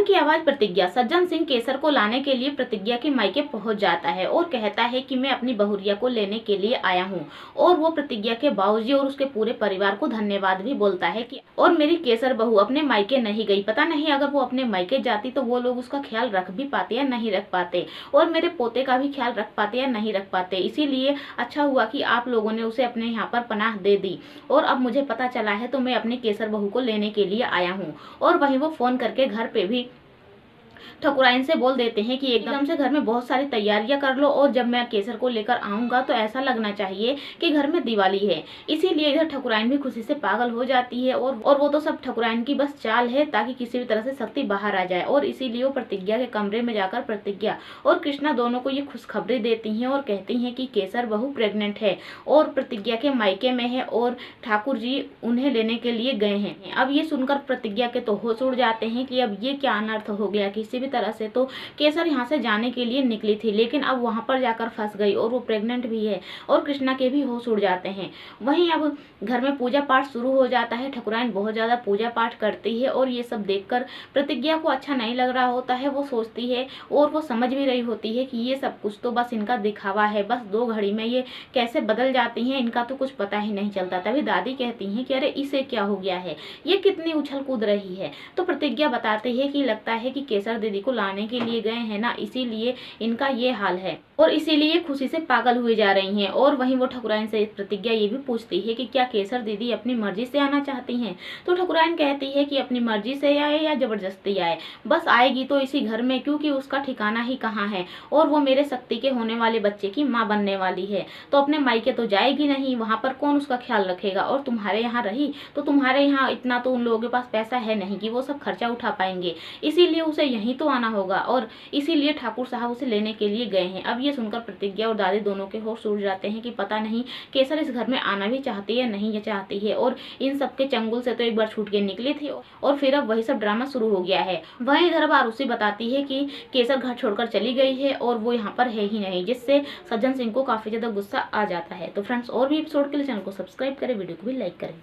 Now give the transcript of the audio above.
मन की आवाज प्रतिज्ञा। सज्जन सिंह केसर को लाने के लिए प्रतिज्ञा के मायके पहुंच जाता है और कहता है कि मैं अपनी बहुरिया को लेने के लिए आया हूं। और वो प्रतिज्ञा के बाबूजी और उसके पूरे परिवार को धन्यवाद भी बोलता है कि और मेरी केसर बहू अपने मायके नहीं गई। पता नहीं अगर वो अपने मायके जाती तो वो लोग उसका ख्याल रख भी पाते या नहीं रख पाते, और मेरे पोते का भी ख्याल रख पाते या नहीं रख पाते। इसीलिए अच्छा हुआ कि आप लोगों ने उसे अपने यहाँ पर पनाह दे दी, और अब मुझे पता चला है तो मैं अपनी केसर बहू को लेने के लिए आया हूँ। और वहीं वो फोन करके घर पे भी ठकुराइन से बोल देते हैं कि एकदम से घर में बहुत सारी तैयारियां कर लो, और जब मैं केसर को लेकर आऊंगा तो ऐसा लगना चाहिए कि घर में दिवाली है। इसीलिए इधर ठकुराइन भी खुशी से पागल हो जाती है, और वो तो सब ठकुराइन की बस चाल है ताकि किसी भी तरह से शक्ति बाहर आ जाए। और इसीलिए वो प्रतिज्ञा के कमरे में जाकर प्रतिज्ञा और कृष्णा दोनों को ये खुशखबरी देती हैं और कहती हैं कि केसर बहू प्रेग्नेंट है और प्रतिज्ञा के मायके में है और ठाकुर जी उन्हें लेने के लिए गए हैं। अब ये सुनकर प्रतिज्ञा के तो होश उड़ जाते हैं कि अब ये क्या अनर्थ हो गया। किसी भी तरह से तो केसर यहाँ से जाने के लिए निकली थी, लेकिन अब वहां पर जाकर फंस गई और वो प्रेग्नेंट भी है, और कृष्णा के भी होश उड़ जाते हैं। वहीं अब घर में पूजा पाठ शुरू हो जाता है। ठकुराइन बहुत ज्यादा पूजा पाठ करती है और ये सब देखकर प्रतिज्ञा को अच्छा नहीं लग रहा होता है। वो सोचती है और वो समझ भी रही होती है कि ये सब कुछ तो बस इनका दिखावा है, बस 2 घड़ी में ये कैसे बदल जाती हैं इनका तो कुछ पता ही नहीं चलता। तभी दादी कहती हैं कि अरे इसे क्या हो गया है, ये कितनी उछल कूद रही है। तो प्रतिज्ञा बताती है कि लगता है कि केसर दीदी को लाने के लिए गए हैं ना, इसीलिए इनका ये हाल है और इसीलिए खुशी से पागल हुए जा रही हैं। और वहीं वो ठकुराइन से प्रतिज्ञा ये भी पूछती है कि क्या केसर दीदी अपनी मर्जी से आना चाहती हैं। तो ठकुराइन कहती है कि अपनी मर्जी से आए या जबरदस्ती आए, बस आएगी तो इसी घर में, क्योंकि उसका ठिकाना ही कहाँ है और वो मेरे शक्ति के होने वाले बच्चे की माँ बनने वाली है। तो अपने मायके तो जाएगी नहीं, वहां पर कौन उसका ख्याल रखेगा। और तुम्हारे यहाँ रही तो तुम्हारे यहाँ इतना तो उन लोगों के पास पैसा है नहीं कि वो सब खर्चा उठा पाएंगे, इसीलिए उसे यहीं तो आना होगा, और इसीलिए ठाकुर साहब उसे लेने के लिए गए हैं। अब ये सुनकर प्रतिज्ञा और दादी दोनों के होश उड़ जाते हैं कि पता नहीं केसर इस घर में आना भी चाहती है नहीं चाहती है, और इन सब के चंगुल से तो एक बार छूट के निकली थी और फिर अब वही सब ड्रामा शुरू हो गया है। वहीं इधर आरुषि बताती है कि केसर घर छोड़कर चली गई है और वो यहाँ पर है ही नहीं, जिससे सज्जन सिंह को काफी ज्यादा गुस्सा आ जाता है। तो फ्रेंड्स और भी एपिसोड के लिए चैनल को सब्सक्राइब करें, वीडियो को भी लाइक करें।